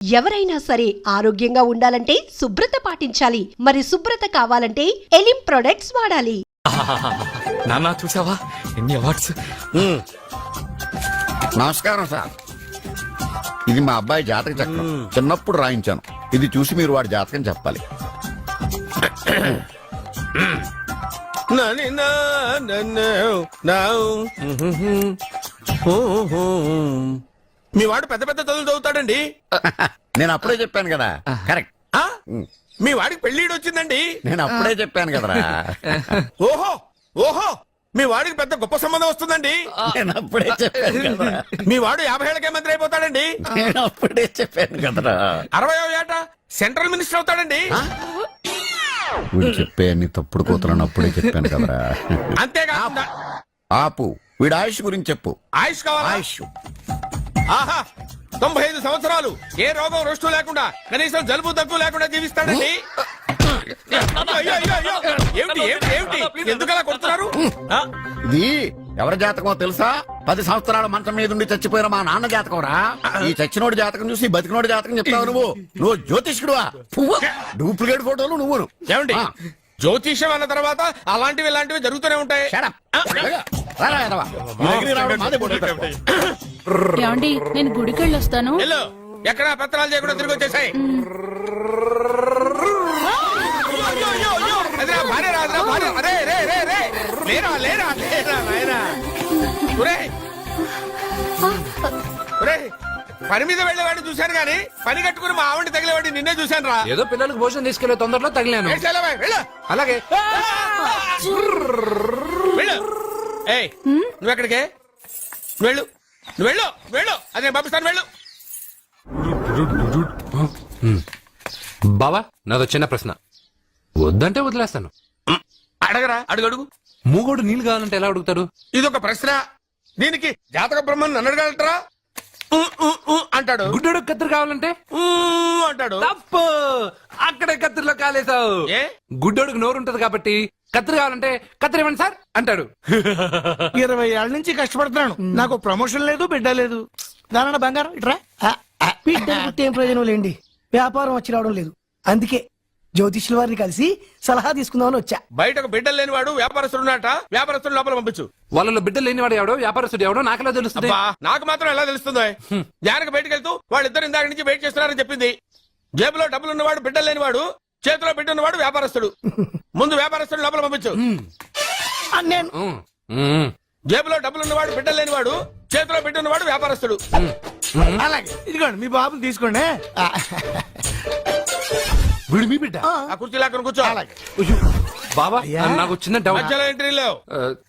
ఎవరైనా సరే ఆరోగ్యంగా ఉండాలంటే శుభ్రత పాటించాలి. మరి శుభ్రత కావాలంటే ఎలిం ప్రొడక్ట్స్ వాడాలి. నాన్న చూసావా ఎన్ని అవార్డ్స్. నమస్కారం సార్. ఇది మా అబ్బాయి జాతక చక్రం. చిన్నప్పుడు రాయించాను. ఇది చూసి మీరు వాడి జాతకం చెప్పాలి. మీ వాడు పెద్ద పెద్ద చదువులు చదువుతాడండి. నేను అప్పుడే చెప్పాను కదా. కరెక్ట్. మీ వాడికి పెళ్లిడు వచ్చిందండి. నేను అప్పుడే చెప్పాను కదరా. ఓహో ఓహో మీ వాడికి పెద్ద గొప్ప సంబంధం వస్తుందండి. నేను అప్పుడే చెప్పాను కదరా. మీ వాడు 50 ఏళ్ళకే మంత్రి అయిపోతాడండి. నేను అప్పుడే చెప్పాను కదరా. 60వ ఏట సెంట్రల్ మినిస్టర్ అవుతాడండి. వీడు చెప్పే అన్ని తప్పుడు కూతురని అప్పుడే చెప్పాను కదరా. అంతేకాకుండా ఆపు. వీడు ఆయుష్ గురించి చెప్పు. ఆయుష్ కావాలా? ఆయుష్ ఆహా 95 సంవత్సరాలు ఏ రోగం రుష్టు లేకుండా కనీసం జలుబు దగ్గు లేకుండా జీవిస్తాడండి. అయ్యో, అయ్యో, అయ్యో. ఏమిటి ఏమిటి ఏమిటి ఎందుకలా కొడుతున్నారు? ఇది ఎవరి జాతకమో తెలుసా? 10 సంవత్సరాల మంచం మీద ఉండి చచ్చిపోయిన మా నాన్న జాతకం రా. ఈ చచ్చినోడి జాతకం చూసి బతికినోడి జాతకం చెప్తావు నువ్వు జ్యోతిష్కుడువా? డూప్లికేట్ ఫోటోలు నువ్వు. ఏమండి జ్యోతిష్యం అన్న తర్వాత అలాంటివి ఇలాంటివి జరుగుతూనే ఉంటాయి. ఏమండి నేను గుడికి వెళ్ళొస్తాను. ఎక్కడ పత్రాలు చేయకుండా తిరిగి వచ్చేసాయి. పని మీద వెళ్ళేవాడిని చూశాను గాని పని కట్టుకుని మా ఆవిడ తగిలేవాడిని నిన్నే చూశాను రా. ఏదో పిల్లలకు భోజనం తీసుకెళ్లే తొందరలో తగిలాను. అలాగే నువ్వు ఎక్కడికే? వెళ్ళు నువ్వు వెళ్ళు వెళ్ళు. అదే పంపిస్తాను వెళ్ళు. బావా నాదో చిన్న ప్రశ్న. వద్దంటే వదిలేస్తాను. అడగరా అడుగు అడుగు. మూగోడు నీళ్ళు కావాలంటే ఎలా అడుగుతాడు? ఇదొక ప్రశ్న. దీనికి జాతక బ్రహ్మను నన్ను అడగలటరా? అంటాడు. గుడ్డోడు కత్తిరి కావాలంటే అంటాడు. తప్పు. అక్కడే కత్తిరిలో కాలేసావు. ఏ గుడ్డోడుకు నోరు ఉంటది కాబట్టి కత్తిరి కావాలంటే కత్తిరి ఇవ్వండి సార్ అంటాడు. 20 ఏళ్ల నుంచి కష్టపడుతున్నాను. నాకు ప్రమోషన్ లేదు, బిడ్డ లేదు. దానన్న బంగారం ఇట్రా. బిడ్డ పుట్టి ఏం ప్రయోజనం లేండి. వ్యాపారం వచ్చి రావడం లేదు. అందుకే జ్యోతిష్యుల వారిని కలిసి సలహా తీసుకుందామని వచ్చా. బయటకు బిడ్డలు లేనివాడు వ్యాపారస్తుడు ఉన్నట. వ్యాపారస్తుడు లోపల పంపించు. వాళ్ళలో బిడ్డలు లేనివాడు ఎవడో వ్యాపారస్తుడు ఎవడో నాకెలా తెలుస్తుంది? నాకు మాత్రం ఎలా తెలుస్తుందో? జానకి బయటకు వెళ్తూ వాళ్ళిద్దరు ఇందాక నుంచి వెయిట్ చేస్తున్నారని చెప్పింది. జేబులో డబ్బులు ఉన్నవాడు బిడ్డలు లేనివాడు, చేతిలో బిడ్డ ఉన్నవాడు వ్యాపారస్తుడు. ముందు వ్యాపారస్తుడు లోపల పంపించు. నేను జేబులో డబ్బులు ఉన్నవాడు బిడ్డలు లేనివాడు, చేతిలో బిడ్డ ఉన్నవాడు వ్యాపారస్తుడు. అలాగే ఇదిగోండి మీ బాబుని తీసుకోండి. వీడు మీ బిడ్డ? ఆ కుర్చీ లాక్కని కూర్చో. బాబా నాకు చిన్న డౌట్. మధ్యలో ఎంట్రీ లేవు.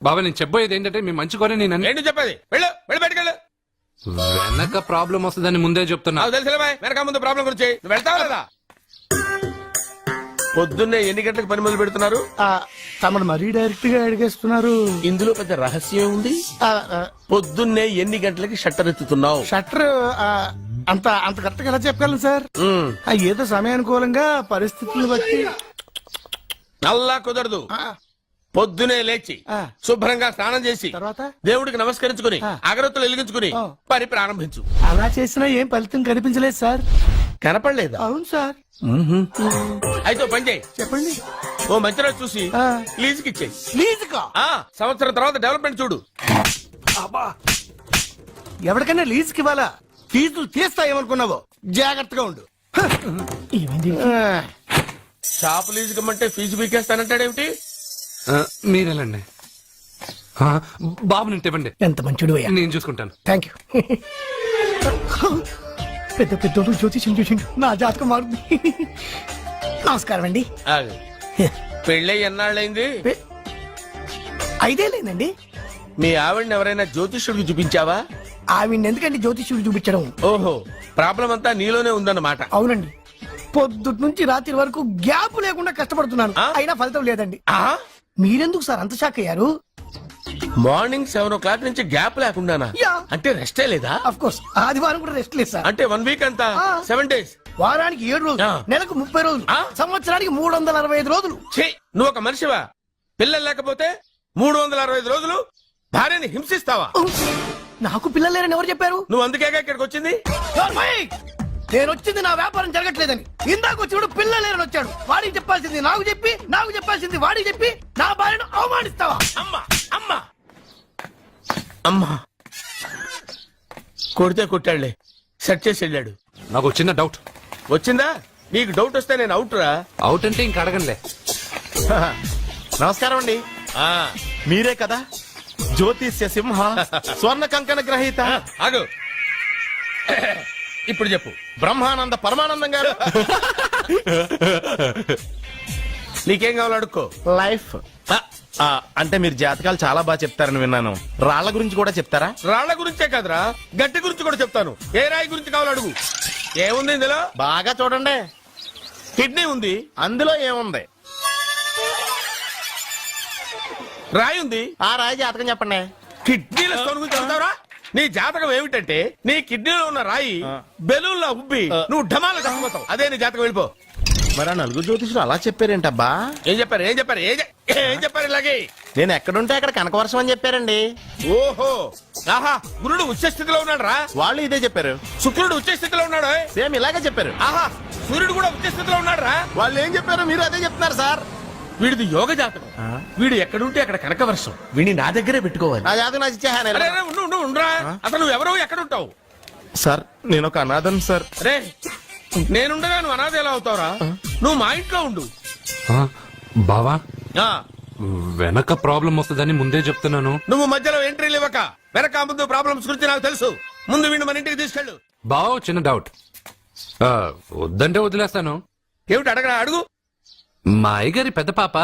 బాబా నేను చెప్పబోయేది ఏంటంటే మీ మంచి కోరే నేను ఏంటి చెప్పేది? వెళ్ళు వెళ్ళి బయటకెళ్ళు. వెనక ప్రాబ్లం వస్తుందని ముందే చెప్తున్నా. నాకు తెలుసులే బాయ్. వెనక ముందు ప్రాబ్లం గురించి నువ్వు వెళ్తావా లేదా? పొద్దున్నే ఎన్ని గంటలకు పని మొదలు పెడుతున్నారు? తమను మరీ డైరెక్ట్ గా అడిగేస్తున్నారు. ఇందులో పెద్ద రహస్యం ఉంది. పొద్దున్నే ఎన్ని గంటలకి షట్టర్ ఎత్తుతున్నావు? షట్టర్ అంత అంత కరెక్ట్ గా ఎలా చెప్పగలను సార్? ఏదో సమయానుకూలంగా పరిస్థితులు బట్టి. నల్లా కుదరదు. పొద్దునే లేచి శుభ్రంగా స్నానం చేసి తర్వాత దేవుడికి నమస్కరించుకుని అగరత్తులు వెలిగించుకుని పని ప్రారంభించు. అలా చేసినా ఏం ఫలితం కనిపించలేదు సార్. కనపడలేదా? అవును సార్. అయితే పని చేయి. చెప్పండి. ఓ మంచి రోజు చూసి లీజుకి ఇచ్చేయి. లీజుకా? సంవత్సరం తర్వాత డెవలప్మెంట్ చూడు. ఎవరికైనా లీజుకి ఇవ్వాలా? ఫీజులు తీస్తాయేమనుకున్నావో? జాగ్రత్తగా ఉండు. షాప్ లీజుకి ఇమ్మంటే ఫీజు పీకేస్తానంటాడేమిటి? మీరెళ్ళండి. బాబు నేను ఇవ్వండి. ఎంత మంచిడు. నేను చూసుకుంటాను. Thank you. పెద్ద పెద్దోడు జ్యోతిష్యం చూసిండు. నా జాతకం మారుంది. నమస్కారం అండి. పెళ్ళై ఎన్నాళ్ళైంది? 5 ఏళ్ళైందండి. మీ ఆవిడని ఎవరైనా జ్యోతిష్యుడికి చూపించావా? ఆవిడ ఎందుకండి జ్యోతిష్యుడు చూపించడం? ఓహో ప్రాబ్లం అంతా నీలోనే ఉందన్నమాట. అవునండి. పొద్దుటి నుంచి రాత్రి వరకు గ్యాప్ లేకుండా కష్టపడుతున్నాను. అయినా ఫలితం లేదండి. మీరెందుకు సార్ అంత షాక్ అయ్యారు? మార్నింగ్ 7 o'clock నుంచి గ్యాప్ లేకుండానా? అంటే రెస్టే లేదా? ఆఫ్ కోర్స్ ఆదివారం కూడా రెస్ట్ లేదు సార్. అంటే 1 వీక్ అంతా 7 days. వారానికి 7 రోజులు, నెలకు 30 రోజులు, సంవత్సరానికి 365 రోజులు. నువ్వు ఒక మనిషివా? పిల్లలు లేకపోతే 365 రోజులు భార్యని హింసిస్తావా? నాకు పిల్లలు లేరని ఎవరు చెప్పారు? నువ్వు అందుకేగా ఇక్కడికి వచ్చింది. నేను వచ్చింది నా వ్యాపారం జరగట్లేదని. ఇందాక వచ్చినప్పుడు పిల్ల లేరని వచ్చాడు. వాడికి చెప్పాల్సింది నాకు చెప్పి, నాకు చెప్పాల్సింది వాడికి చెప్పి నా భార్యను అవమానిస్తావా? అమ్మా అమ్మా అమ్మా కొడితే కొట్టాడులే, సెట్ చేసి వెళ్ళాడు. నాకు ఒక చిన్న డౌట్. వచ్చిందా? నీకు డౌట్ వస్తే నేను అవుట్ రా. అవుట్ అంటే ఇంక అడగనులే. నమస్కారం అండి. మీరే కదా జ్యోతిష్య సింహ స్వర్ణ కంకణ గ్రహీత ఆగు. ఇప్పుడు చెప్పు. బ్రహ్మానంద పరమానందం గారు. నీకేం కావాలో అడుక్కో. లైఫ్ అంటే మీరు జాతకాలు చాలా బాగా చెప్తారని విన్నాను. రాళ్ల గురించి కూడా చెప్తారా? రాళ్ల గురించే కాదురా, గట్టి గురించి కూడా చెప్తాను. ఏ రాయి గురించి కావాలో అడుగు. ఏముంది ఇందులో? బాగా చూడండి. కిడ్నీ ఉంది. అందులో ఏముంది? రాయి ఉంది. ఆ రాయి జాతకం చెప్పండి. కిడ్నీల స్టోన్ గురించి చెప్తావురా? నీ జాతకం ఏమిటంటే నీ కిడ్నీలో ఉన్న రాయి బెలూన్లా ఉబ్బి నువ్వు ఢమాల చచ్చిపోతావు. అదే నీ జాతకం. వెళ్ళిపో. మరి ఆ నలుగురు జ్యోతిషులు అలా చెప్పారేంటబ్బా? ఏం చెప్పారు? ఏం చెప్పారు? ఏం చెప్పారు ఇలాగే? నేను ఎక్కడుంటే అక్కడ కనకవర్షం అని చెప్పారండి. ఓహో, ఆహా. గురుడు ఉచ్చ స్థితిలో ఉన్నాడు రా. వాళ్ళు ఇదే చెప్పారు. శుక్రుడు ఉచ్చ స్థితిలో ఉన్నాడు. సేమ్ ఇలాగే చెప్పారు. ఆహా, సూర్యుడు కూడా ఉచ్చ స్థితిలో ఉన్నాడు రా. వాళ్ళు ఏం చెప్పారు మీరు అదే చెప్తున్నారు సార్. వీడిది యోగ జాతకం. వీడు ఎక్కడుంటే అక్కడ కనకవర్షం. వీడిని నా దగ్గరే పెట్టుకోవాలి. నా జాతకం నాకు ఇచ్చేహాను. అరే, అరే, ఉండురా. అసలు నువ్వు ఎవరో ఎక్కడుంటావు? సార్ నేను ఒక అనాథం సార్. రే, నేనుండగా నువ్వు అనాథ ఎలా అవుతావురా? నువ్వు మా ఇంట్లో ఉండు. ఆ, బావా ఆ, వెనక ప్రాబ్లం వస్తుందని ముందే చెప్తున్నాను. నువ్వు మధ్యలో ఎంట్రీలు ఇవ్వక. వెనక ముందు ప్రాబ్లమ్స్ గురించి నాకు తెలుసు. ముందు వీడిని మన ఇంటికి తీసుకెళ్ళు. బావా చిన్న డౌట్. వద్దంటే వదిలేస్తాను. ఏమిటి అడగరా? అడుగు. మా అయ్యగారి పెద్ద పాప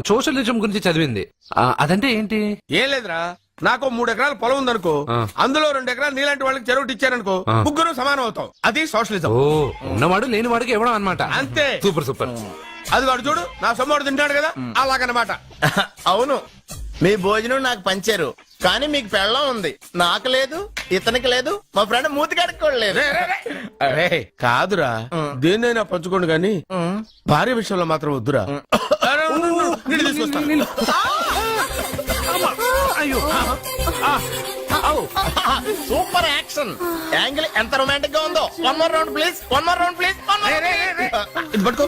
సోషలిజం గురించి చదివింది. అదంటే ఏంటి? ఏం లేదురా, నాకు 3 ఎకరాల పొలం ఉందనుకో. అందులో 2 ఎకరాలు నీలాంటి వాళ్ళకి చెరువు ఇచ్చారనుకో. ముగ్గురు సమానం అవుతాం. అది సోషలిజం. ఓ, ఉన్నవాడు లేనివాడికి ఇవ్వడం అనమాట. అంతే. Super super. అది వాడు చూడు, నా సొమ్మడు తింటాడు కదా, అలాగనమాట. అవును, మీ భోజనం నాకు పంచారు, కానీ మీకు పెళ్ళం ఉంది, నాకు లేదు, ఇతనికి లేదు, మా ఫ్రెండ్ మూతికాడికి కూడా లేదు. అరే కాదురా, దేన్నైనా పంచుకోండి గాని భార్య విషయంలో మాత్రం వద్దురా. అరే, ఉండు, నీళ్ళు తీసుకొస్తాను. సూపర్ యాక్షన్ యాంగిల్ ఎంత రొమాంటిక్ గా ఉందో. 1 more round please, 1 more round please. ఇది పట్టుకో.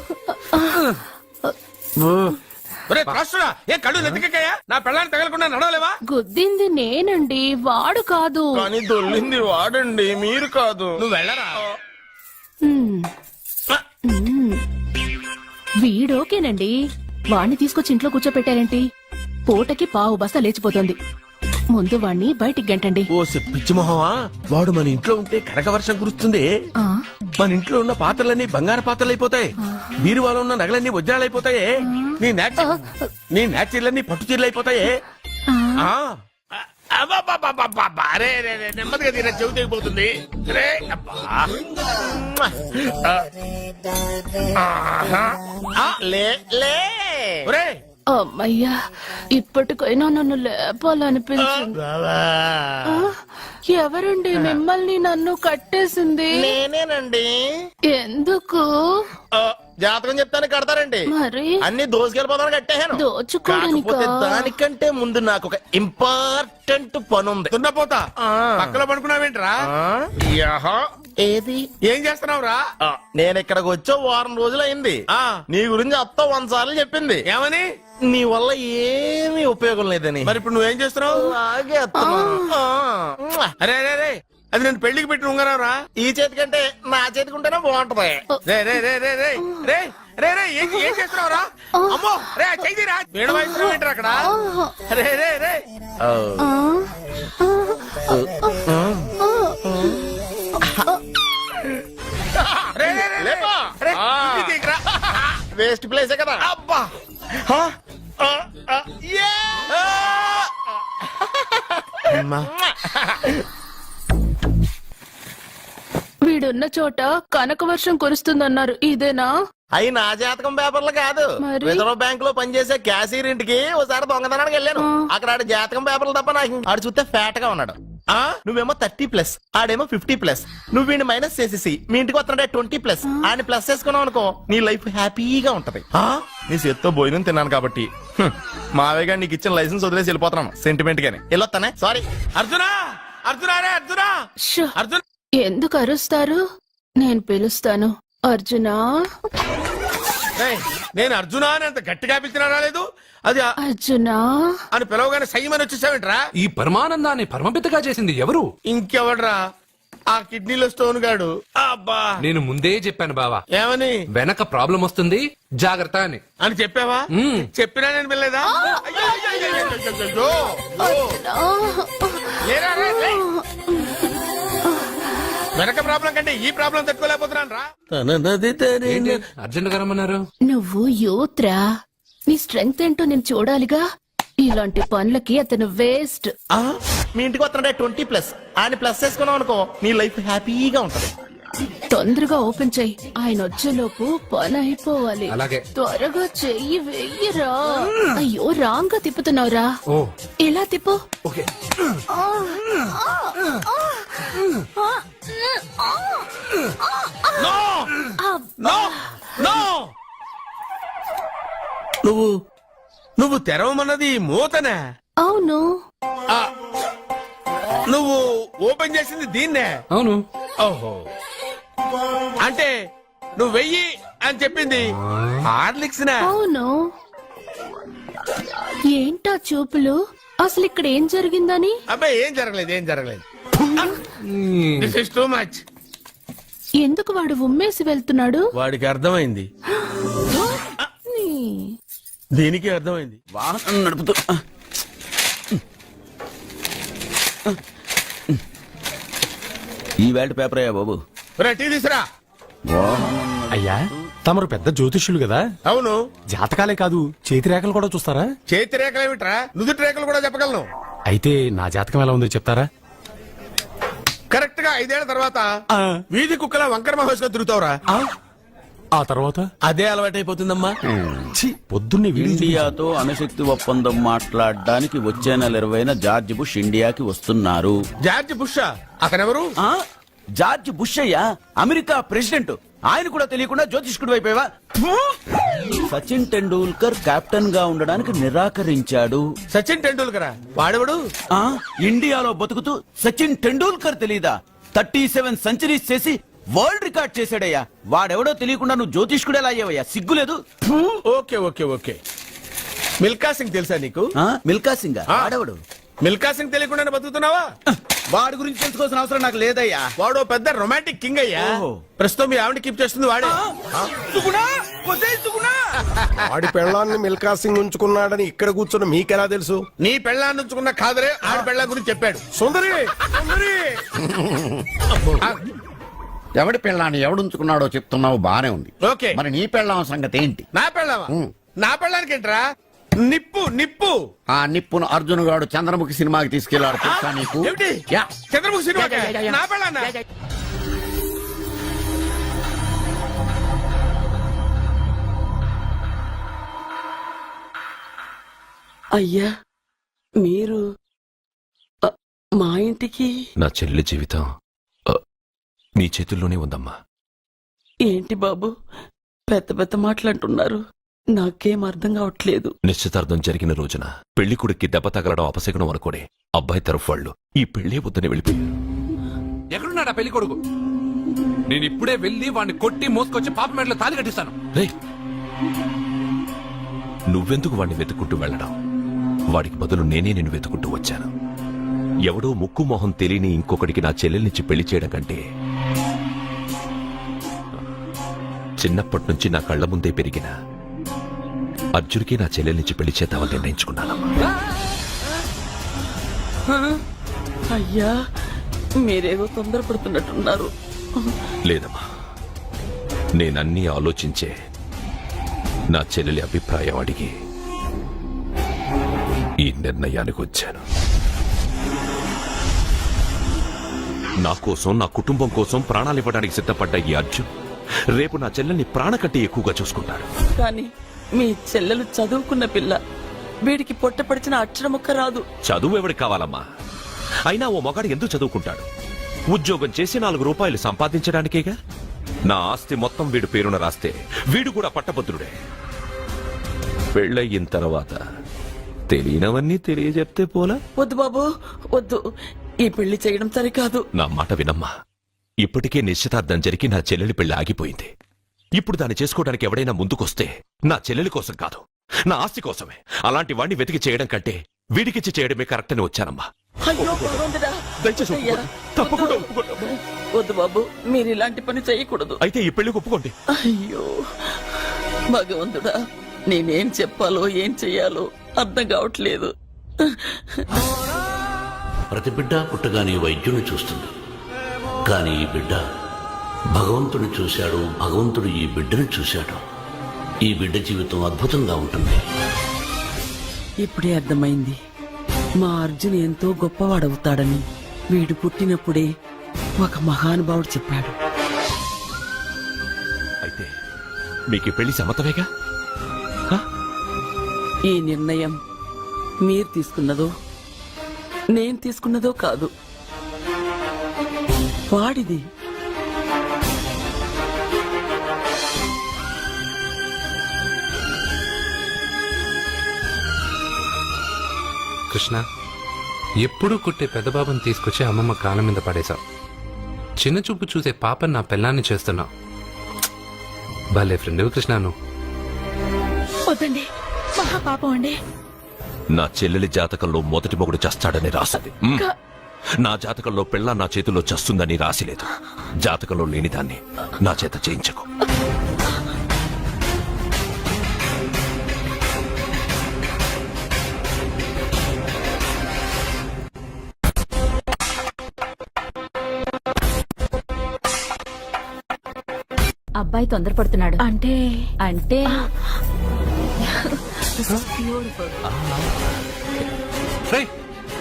ఒరే త్రాసుడా, ఏ కళ్ళు నెత్తికెక్కాయా? నా పెళ్ళాన్ని తగలకుండా నడవలేవా? గుద్దింది నేనండి, వాడు కాదు. కానీ దొల్లింది వాడండి, మీరు కాదు. నువ్వు వెళ్ళరా. వీడోకేనండి, వాణ్ణి తీసుకొచ్చి ఇంట్లో కూర్చోపెట్టారేంటి? పూటకి పావు బస్తా లేచిపోతుంది. ముందు వాణ్ణి బయటికి గంటండి. ఓ పిచ్చి మొహమా, వాడు మన ఇంట్లో ఉంటే కనక వర్షం కురుస్తుంది. ఆ, మన ఇంట్లో ఉన్న పాత్రలన్నీ బంగారు పాత్రలు అయిపోతాయి. బీరువాలో ఉన్న నగలన్నీ వజ్రాలు అయిపోతాయి. నీ నాచీర్లన్నీ పట్టు చీరలు అయిపోతాయి. ఆ. అరే నెమ్మదిగా తీరా, చెవి తెగిపోతుంది. రే, అబ్బా. లే లే ఒరే, అమ్మయ్యా, ఇప్పటికైనా నన్ను లేపాలనిపించింది. ఆ, ఎవరండి మిమ్మల్ని నన్ను కట్టేసింది? నేనేనండి. ఎందుకు? జాతకం చెప్తాను కడతారండి. మరి అన్ని దోసుకెళ్ళిపోతాను కట్టేహాను. దోచుకోడానికా? కాకపోతే దానికంటే ముందు నాకు ఒక ఇంపార్టెంట్ పని ఉంది. దున్నపోతా పక్కలో పడుకున్నావేంట్రా? ఏది? ఏం చేస్తున్నావురా? నేను ఇక్కడికి వచ్చో 1 వారం రోజులు అయింది. నీ గురించి అత్త 100 సార్లు చెప్పింది. ఏమని? నీ వల్ల ఏమీ ఉపయోగం లేదని. మరి ఇప్పుడు నువ్వేం చేస్తున్నావు? అలాగే అత్తమా. అరే అరే అరే, అది నేను పెళ్లికి పెట్టిన ఉంగరావురా. ఈ చేతి కంటే నా చేతికి ఉంటేనే బాగుంటది. రే రే రే రే రే రే రే రే ఏం చేస్తున్నావురా? అమ్మో, రే చెయ్యిరా. వేడి వయసు ఏంట్రా అక్కడ? రే రే రే రే రే రే లేపా. రే, ఇది తీయకురా. వేస్ట్ ప్లేసే కదా. అబ్బా. వీడున్న చోట కనక వర్షం కురుస్తుందన్నారు, ఇదేనా? అయి నా జాతకం పేపర్లు కాదు. మరి? రిజర్వ్ బ్యాంక్ లో పనిచేసే క్యాషియర్ ఇంటికి ఒకసారి దొంగతనానికి వెళ్ళాను. అక్కడ ఆడి జాతకం పేపర్లు తప్ప నాకు ఆడు చూస్తే ఫ్యాట్ గా ఉన్నాడు. నువ్వేమో 30+, ఆడేమో 50+. నువ్వు వీడిని మైనస్ చేసేసి మీ ఇంటికి వస్తున్నాడే 20+. ఆయన ప్లస్ చేసుకున్నావు అనుకో, నీ లైఫ్ హ్యాపీగా ఉంటది. నీ చేత్తో భోజనం తిన్నాను కాబట్టి మావయ్య గారు నీకు ఇచ్చిన లైసెన్స్ వదిలేసి వెళ్ళిపోతున్నాను సెంటిమెంట్ గాని. వెళ్ళొస్తానే. సారీ. అర్జునా, అర్జునా రే అర్జునా, షో. అర్జున్ ఎందుకు అరుస్తారు? నేను పిలుస్తాను. అర్జునా, ఏయ్, నేను అర్జున అని అంత గట్టిగా పిలిచినా రాలేదు. అది అర్జునా. అని పిలవగానే సైమని వచ్చేసావేంట్రా? ఈ పరమానందాన్ని పరమపితగా చేసింది ఎవరు? ఇంకెవడ్రా? ఆ కిడ్నీలో స్టోన్ గాడు. అబ్బా, నేను ముందే చెప్పాను బావా, ఏమని వెనక ప్రాబ్లం వస్తుంది, జాగ్రత్త అని. అని చెప్పావా? మ్మ్. చెప్పినా నేను వెళ్ళలేదా? అయ్యో, అయ్యో, అయ్యో, అయ్యో, అయ్యో, అయ్యో. లేరా, రా, లే. వెనక ప్రాబ్లం కంటే ఈ ప్రాబ్లం తట్టుకోలేకపోతున్నాను రా. ఏంటి అర్జెంట్ గా రమ్మన్నారు? నువ్వు యూత్రా, నీ స్ట్రెంగ్త్ ఏంటో నేను చూడాలిగా. ఇలాంటి పనులకి అతను వేస్ట్. మీ ఇంటికి వస్తున్నాడే 20+. ఆయన ప్లస్ చేసుకున్నావు అనుకో, నీ లైఫ్ హ్యాపీగా ఉంటది. తొందరగా ఓపెన్ చెయ్యి, ఆయన వచ్చేలోపు పని అయిపోవాలి. అలాగే. త్వరగా చెయ్యి వెయ్యరా. అయ్యో, రాంగ్ గా తిప్పుతున్నావురా. ఓ ఇలా తిప్పు. ఓకే. నో నో నో నువ్వు తెరవమన్నది మూతనే. అవును. ఆ, నువ్వు ఓపెన్ చేసింది దీన్నే. అవును. ఓహో, అంటే నువ్వు వెయ్యి అని చెప్పింది హార్లిక్స్ నా? అవును. ఏంటా చూపులు? అసలు ఇక్కడ ఏం జరిగిందని? అబ్బాయి ఏం జరగలేదు, ఏం జరగలేదు. This is too much. ఎందుకు వాడు ఉమ్మేసి వెళ్తున్నాడు? వాడికి అర్థమైంది, నీ. దీనికి అర్థమైంది. వాహనం నడుపుతూ ఈ వేల్ట్ పేపర్ అయ్యా బాబు. రా, టీ తీసురా. అయ్యా, తమరు పెద్ద జ్యోతిష్యులు కదా, అవును. జాతకాలే కాదు చేతి రేఖలు కూడా చూస్తారా? చేతి రేఖలు ఏమిట్రా, నుదుటి రేఖలు కూడా చెప్పగలను. అయితే నా జాతకం ఎలా ఉందో చెప్తారా? కరెక్ట్ గా 5 ఏళ్ల తర్వాత వీధి కుక్కల వంకర మహేష్ గా తిరుగుతావురా. ఆ తర్వాత అదే అలవాటైపోతుందమ్మా. ఛీ, పొద్దున్నే వీడియో చూపించాను. ఇండియాతో అణుశక్తి ఒప్పందం మాట్లాడడానికి వచ్చే నెల 20న జార్జ్ బుష్ ఇండియాకి వస్తున్నారు. జార్జ్ బుషా? అతనెవరు? జార్జ్ బుష్ అయ్యా, అమెరికా ప్రెసిడెంట్. ఆయన కూడా తెలియకుండా జ్యోతిష్కుడు అయిపోయావా? సచిన్ టెండూల్కర్ కెప్టెన్ గా ఉండడానికి నిరాకరించాడు. సచిన్ టెండూల్కరా? వాడెవడు? ఇండియాలో బతుకుతూ సచిన్ టెండూల్కర్ తెలీదా? 37 సెంచరీస్ చేసి వరల్డ్ రికార్డ్ చేశాడయ్యా. వాడెవడో తెలియకుండా నువ్వు జ్యోతిష్కుడు ఎలా అయ్యావయ్యా? సిగ్గులేదు. Okay okay okay. Milkha Singh తెలుసా నీకు? మిల్కా సింగ్ వాడెవడు? మిల్కా సింగ్ తెలియకుండా బతుకుతున్నావా? వాడి గురించి తెలుసుకోవాల్సిన అవసరం నాకు లేదయ్యా. వాడు పెద్ద రొమాంటిక్ కింగ్ అయ్యా. ఓహో. ప్రస్తుతం మీ ఆవిడ కీప్ చేస్తుంది వాడే. వాడి పెళ్ళాన్ని మిల్కా సింగ్ ఉంచుకున్నాడని ఇక్కడ కూర్చున్న మీకెలా తెలుసు? నీ పెళ్ళాన్ని ఉంచుకున్న కాదరే ఆడి పెళ్ళ గురించి చెప్పాడు. సుందరి సుందరి ఎవడి పెళ్ళాన్ని ఎవడుంచుకున్నాడో చెప్తున్నావు, బానే ఉంది. ఓకే. మరి నీ పెళ్ళాం సంగతి ఏంటి? నా పెళ్ళావా? నా పెళ్ళానికి ఏంట్రా? నిప్పు నిప్పు. ఆ నిప్పును అర్జున్ గాడు చంద్రముఖి సినిమాకి తీసుకెళ్లాడు తెలుసా నీకు? ఏమిటి? యా. చంద్రముఖి సినిమా నా పెళ్ళాన్నా? అయ్యా, మీరు మా ఇంటికి నా చెల్లి జీవితం నీ చేతుల్లోనే ఉందమ్మా. ఏంటి బాబు పెద్ద పెద్ద మాటలంటున్నారు? నాకేం అర్థం కావట్లేదు. నిశ్చితార్థం జరిగిన రోజున పెళ్లి కొడుక్కి దెబ్బ తగలడం అపశకునం అనుకోడే అబ్బాయి తరఫు వాళ్ళు ఈ పెళ్లే వద్దని వెళ్ళిపోయారు. ఎక్కడున్నాడా పెళ్లి కొడుకు? నేను ఇప్పుడే వెళ్ళి వాడిని కొట్టి మోసుకొచ్చి పాప మెడలో తాళి కట్టిస్తాను. రేయ్, నువ్వెందుకు వాడిని వెతుక్కుంటూ వెళ్ళడం? వాడికి బదులు నేనే నిన్ను వెతుకుంటూ వచ్చాను. ఎవడో ముక్కు మొహం తెలియని ఇంకొకడికి నా చెల్లెల్నిచ్చి పెళ్లి చేయడం కంటే చిన్నప్పటి నుంచి నా కళ్ల ముందే పెరిగిన అర్జున్కి నా చెల్లెల్నిచ్చి పెళ్లి చేద్దామని నిర్ణయించుకున్నానమ్మా. అయ్యా, మీరేదో తొందరపడుతున్నట్టున్నారు. లేదమ్మా, నేనన్నీ ఆలోచించే నా చెల్లెలి అభిప్రాయం అడిగి ఈ నిర్ణయానికి వచ్చాను. నా కోసం, నా కుటుంబం కోసం ప్రాణాలివ్వడానికి సిద్ధపడ్డ ఈ అర్జున్ రేపు నా చెల్లెల్ని ప్రాణ కంటే ఎక్కువగా చూసుకుంటాడు. కానీ మీ చెల్లెలు చదువుకున్న పిల్ల, వీడికి పొట్టపడిచిన అక్షరముక్క రాదు. చదువు ఎవడికి కావాలమ్మా? అయినా ఓ మగాడు ఎందుకు చదువుకుంటాడు? ఉద్యోగం చేసి 4 రూపాయలు సంపాదించడానికేగా. నా ఆస్తి మొత్తం వీడు పేరున రాస్తే వీడు కూడా పట్టభద్రుడే. పెళ్ళయిన తర్వాత తెలియనవన్నీ తెలియజెప్తే పోలా? వద్దు బాబు వద్దు, ఈ పెళ్లి చేయడం సరికాదు. నా మాట వినమ్మా. ఇప్పటికే నిశ్చితార్థం జరిగి నా చెల్లెలి పెళ్లి ఆగిపోయింది. ఇప్పుడు దాన్ని చేసుకోవడానికి ఎవడైనా ముందుకొస్తే నా చెల్లెలి కోసం కాదు, నా ఆస్తి కోసమే. అలాంటి వాణ్ణి వెతికి చేయడం కంటే వీడికిచ్చి చేయడమే కరెక్ట్ అని వచ్చానమ్మా. అయ్యో భగవంతుడా. దయచేసి అయ్యా. ఒప్పుకోండి. తప్పకుండా ఒప్పుకోండి. వద్దు బాబు, మీరు ఇలాంటి పని చేయకూడదు. అయితే ఈ పెళ్లికి ఒప్పుకోండి. అయ్యో భగవంతుడా, నేనేం చెప్పాలో ఏం చెయ్యాలో అర్థం కావట్లేదు. ప్రతి బిడ్డ పుట్టగానే వైద్యుని చూస్తుంది, కానీ ఈ బిడ్డ భగవంతుని చూశాడు, భగవంతుడు ఈ బిడ్డను చూశాడు. ఈ బిడ్డ జీవితం అద్భుతంగా ఉంటుంది. ఇప్పుడే అర్థమైంది, మా అర్జున్ ఎంతో గొప్పవాడవుతాడని. వీడు పుట్టినప్పుడే ఒక మహానుభావుడు చెప్పాడు. అయితే మీకు ఈ పెళ్లి సమ్మతమేగా? ఈ నిర్ణయం మీరు తీసుకున్నదో నేను తీసుకున్నదో కాదు, వాడిది. కృష్ణ, ఎప్పుడూ కుట్టే పెద్దబాబుని తీసుకొచ్చి అమ్మమ్మ కాళ్ళ మీద పడేశావు. చిన్న చూపు చూసే పాపని నా పిల్లాన్ని చేస్తున్నావు. భలే ఫ్రెండ్ కృష్ణ నువ్వు. వద్దండి, మహాపాపం అండి. నా చెల్లెలి జాతకంలో మొదటి మొగుడు చస్తాడని రాసింది. నా జాతకంలో పెళ్ళ నా చేతిలో చస్తుందని రాసిలేదు. జాతకంలో లేనిదాన్ని నా చేత చేయించకు. అబ్బాయి తొందరపడుతున్నాడు. అంటే అంటే రేయ్,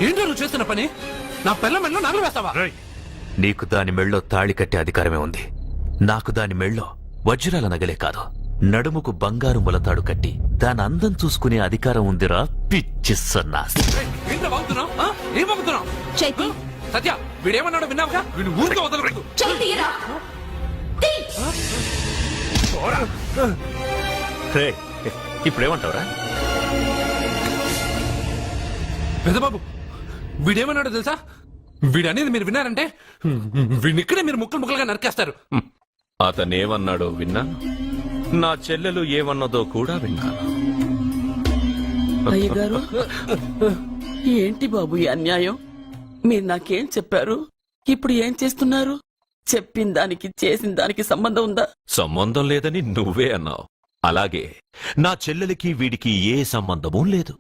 ఏంటో నువ్వు చేస్తున్న పని? నా పిల్ల మెళ్ళో నగలు వేస్తావా? నీకు దాని మెళ్ళో తాళి కట్టే అధికారమే ఉంది. నాకు దాని మెళ్ళో వజ్రాల నగలే కాదు, నడుముకు బంగారు మొలతాడు కట్టి దాని అందం చూసుకునే అధికారం ఉందిరా పిచ్చి సన్నాసి. ఏంటో వాగుతున్నావు? ఏం వాగుతున్నావు? చైతి, సత్య, వీడేమన్నాడో విన్నావుగా? వీడు ఊరికే వదలకూడదు. ఇప్పుడేమంటావురా? పెద్దబాబు, వీడేమన్నాడో తెలుసా? వీడనేది మీరు విన్నారంటే వీడిని ఇక్కడే మీరు ముక్కలు ముక్కలుగా నరికేస్తారు. అతనేమన్నాడో విన్నా, నా చెల్లెలు ఏమన్నదో కూడా విన్నాను. అయ్యగారు, ఏంటి బాబు ఈ అన్యాయం? మీరు నాకేం చెప్పారు, ఇప్పుడు ఏం చేస్తున్నారు? చెప్పిన దానికి చేసిన దానికి సంబంధం ఉందా? సంబంధం లేదని నువ్వే అన్నావు. అలాగే నా చెల్లెలికి వీడికి ఏ సంబంధమూ లేదు.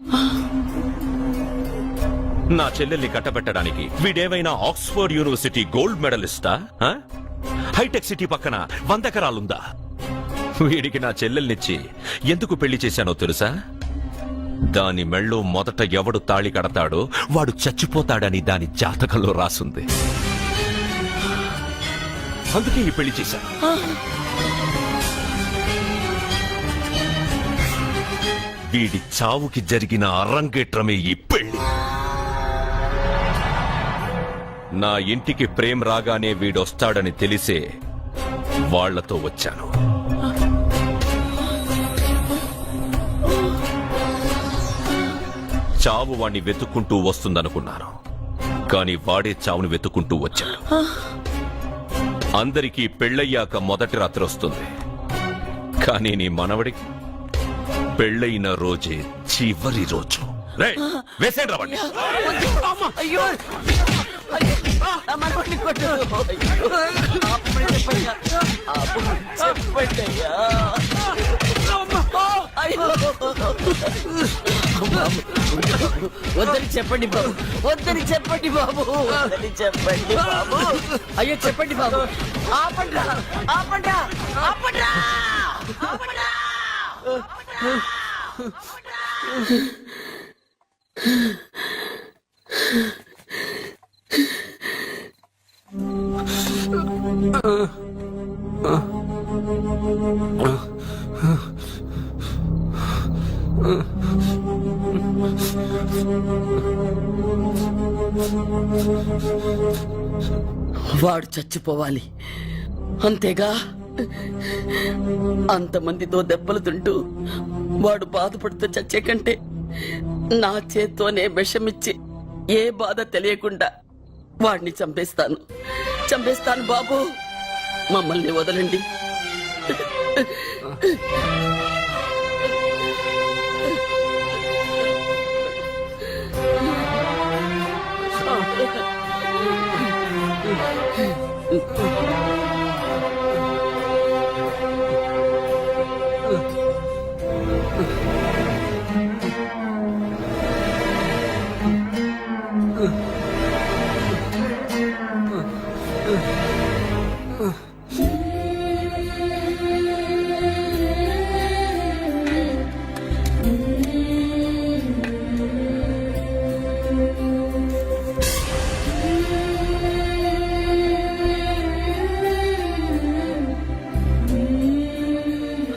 నా చెల్లెల్ని కట్టబెట్టడానికి వీడేమైనా ఆక్స్ఫర్డ్ యూనివర్సిటీ గోల్డ్ మెడలిస్టా? హైటెక్ సిటీ పక్కన 100 ఎకరాలుందా? వీడికి నా చెల్లెల్నిచ్చి ఎందుకు పెళ్లి చేశానో తెలుసా? దాని మెళ్ళో మొదట ఎవడు తాళి కడతాడో వాడు చచ్చిపోతాడని దాని జాతకంలో రాసుంది. అందుకే ఈ పెళ్లి చేశాను. వీడి చావుకి జరిగిన అరంగేట్రమే ఈ పెళ్లి. నా ఇంటికి ప్రేమ్ రాగానే వీడొస్తాడని తెలిసే వాళ్లతో వచ్చాను. చావు వాణ్ణి వెతుక్కుంటూ వస్తుందనుకున్నాను, కాని వాడే చావుని వెతుక్కుంటూ వచ్చాడు. అందరికీ పెళ్ళయ్యాక మొదటి రాత్రి వస్తుంది, కానీ నీ మనవడికి పెళ్ళైన రోజే చివరి రోజు. వేసేయండి రావండి. అయ్యో, నా మనవడిని కొట్టు. చెప్పండి అయ్యా. వద్దని చెప్పండి బాబు, వద్దని చెప్పండి బాబు, వద్దని చెప్పండి బాబు. అయ్యో చెప్పండి బాబు. ఆపండ్రా, ఆపండ్రా, ఆపండ్రా, ఆపండ్రా. వాడు చచ్చిపోవాలి అంతేగా? అంతమందితో దెబ్బలు తింటూ వాడు బాధపడుతూ చచ్చే కంటే నా చేత్తోనే విషమిచ్చి ఏ బాధ తెలియకుండా వాడిని చంపేస్తాను బాబు, మమ్మల్ని వదలండి.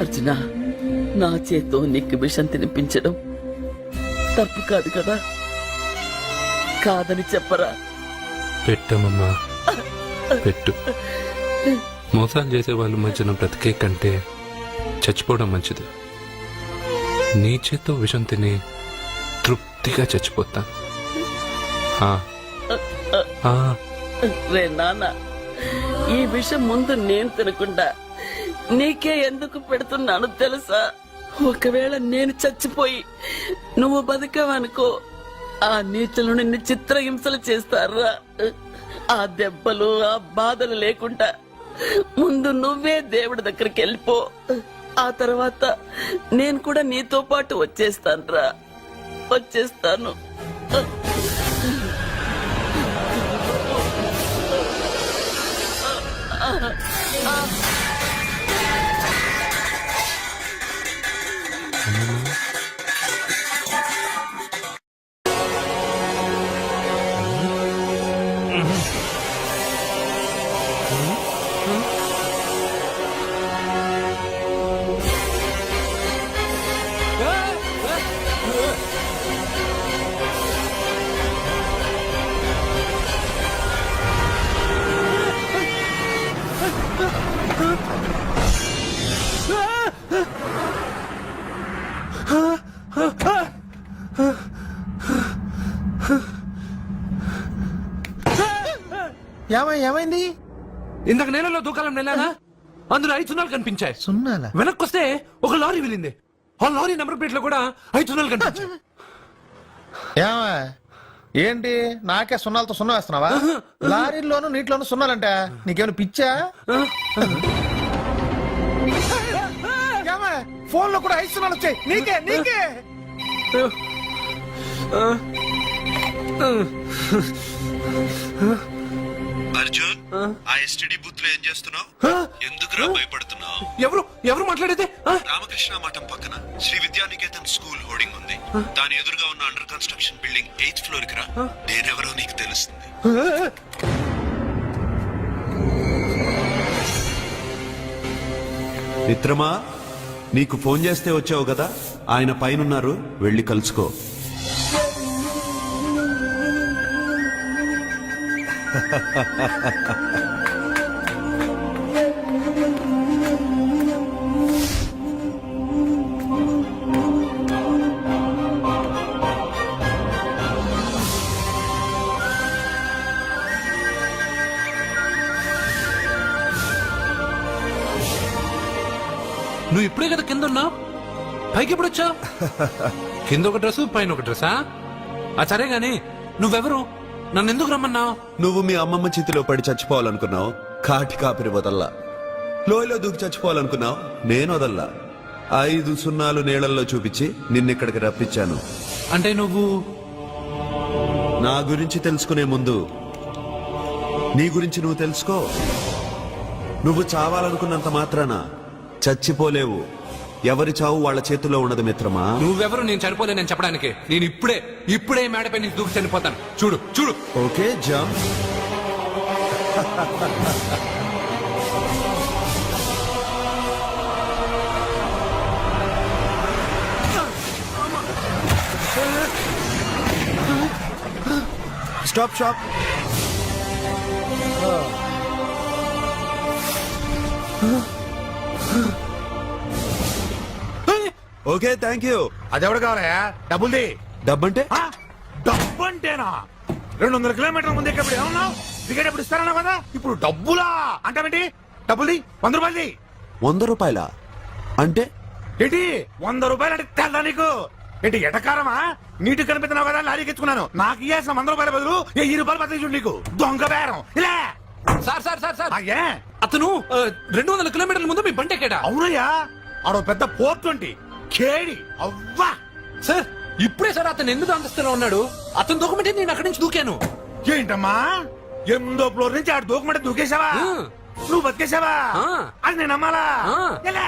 అర్జున, నా చేత్తో నీకు విషం తినిపించడం తప్పు కాదు కదా? కాదని చెప్పరా? పెట్టమమ్మా, పెట్టు. మోసాలు చేసే వాళ్ళ మధ్యన బ్రతికే కంటే చచ్చిపోవడం మంచిది. నీ చేత్తో విషం తిని తృప్తిగా చచ్చిపోతా. రే నాన్న, ఈ విషయం ముందు నేను తినకుండా నీకే ఎందుకు పెడుతున్నాను తెలుసా? ఒకవేళ నేను చచ్చిపోయి నువ్వు బతికావనుకో, ఆ నీచులు నిన్ను చిత్రహింసలు చేస్తారా? ఆ దెబ్బలు, ఆ బాధలు లేకుండా ముందు నువ్వే దేవుడి దగ్గరికి వెళ్ళిపో. ఆ తర్వాత నేను కూడా నీతో పాటు వచ్చేస్తాను. ఏమైంది? ఇందాక నేలలో దూకాలం నెలానా, అందులో 5 సున్నాలు కనిపించాయి. సున్నాలా? వెనక్కొస్తే ఒక లారీ వెళ్ళింది. ఆ లారీ నెంబర్ ప్లేట్ లో కూడా 5 సున్నాలు కనిపించాయి. ఏంటి నాకే సున్నాలతో సున్నా వేస్తున్నావా? లారీల్లోనూ నీటిలోనూ సున్నాలంటే నీకేమైనా పిచ్చా? ఫోన్ లో కూడా 5 సున్నాలు వచ్చాయి. నీకే అర్జున్, ఆ ఎస్టీడీ బూత్ లో ఏం చేస్తున్నావు? ఎందుకురా భయపడుతున్నావు? ఎవరు మాట్లాడేది? రామకృష్ణ మఠం పక్కన శ్రీ విద్యానికేతన్ స్కూల్ హోర్డింగ్ ఉంది. దాని ఎదురుగా ఉన్న under construction building 8th floor కి రా. నేనెవరో నీకు తెలుస్తుంది. మిత్రమా, నీకు ఫోన్ చేస్తే వచ్చావు కదా, ఆయన పైనున్నారు, వెళ్ళి కలుసుకో. నువ్వు ఇప్పుడే కదా కింద ఉన్నావు, పైకి ఎప్పుడు వచ్చావు? కింద ఒక డ్రెస్, పైన ఒక డ్రెస్సా? సరే గాని నువ్వెవరు? నన్ను ఎందుకు రమ్మన్నావు? నువ్వు మీ అమ్మమ్మ చేతిలో పడి చచ్చిపోవాలనుకున్నావు, కాటి కాపిరి వదల్లా. లోయలో దూకి చచ్చిపోవాలనుకున్నావు, నేను వదల్లా. 5 సున్నాలు నీళ్ళల్లో చూపించి నిన్నిక్కడికి రప్పించాను. అంటే నువ్వు నా గురించి తెలుసుకునే ముందు నీ గురించి నువ్వు తెలుసుకో. నువ్వు చావాలనుకున్నంత మాత్రాన చచ్చిపోలేవు. ఎవరి చావు వాళ్ళ చేతిలో ఉండదు మిత్రమా. నువ్వెవరు నేను చనిపోలేనని చెప్పడానికి? నేను ఇప్పుడే మేడపై నుంచి దూకి చనిపోతాను. చూడు. Okay, jump. Stop. Okay, thank you. అదెవడు కావాలయా? డబ్బుల్ది. డబ్బంటే డబ్బంటేనా? 200 కిలోమీటర్ల ముందు ఎక్కడ ఏమన్నావు? టికెట్ ఎప్పుడు ఇస్తారన్నావు కదా, ఇప్పుడు డబ్బులా అంటావేంటి? డబ్బుల్ది 100 రూపాయలది. 100 రూపాయల అంటే ఏంటి 100 రూపాయలు అంటే తెల్దా నీకు? ఏంటి ఎటకారమా? నీటి కనిపిస్తున్నావు కదా లారీకి ఎత్తుకున్నాను. నాకు ఇయ్యాల్సిన 100 రూపాయల బదులు 1000 రూపాయలు బదిలీ చూడు నీకు. దొంగ బేరం ఇలా. సార్ సార్ సార్ సార్ అయ్యే అతను 200 కిలోమీటర్ల ముందు మీ బండి ఎక్కాడా? అవునయ్యా, ఆడో పెద్ద పోర్ట్ వంటి కేడి అవ్వా. సార్ ఇప్పుడే సార్ అతను ఎందుకు అంతస్తులో ఉన్నాడు? అతను దూకమంటే నేను అక్కడి నుంచి దూకాను. ఏంటమ్మా 8వ ఫ్లోర్ నుంచి ఆడు దూకమంటే దూకేశావా? నువ్వు బతికేశావా? అది నేను నమ్మాలా? ఎలా?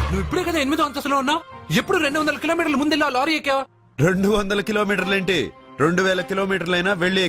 నువ్వు ఇప్పుడే కదా 8వ అంతస్తులో ఉన్నావు. ఎప్పుడు 200 కిలోమీటర్ల ముందు లారీ ఎక్కావా? 200 కిలోమీటర్లేంటి 2000 కిలోమీటర్లైనా వెళ్ళి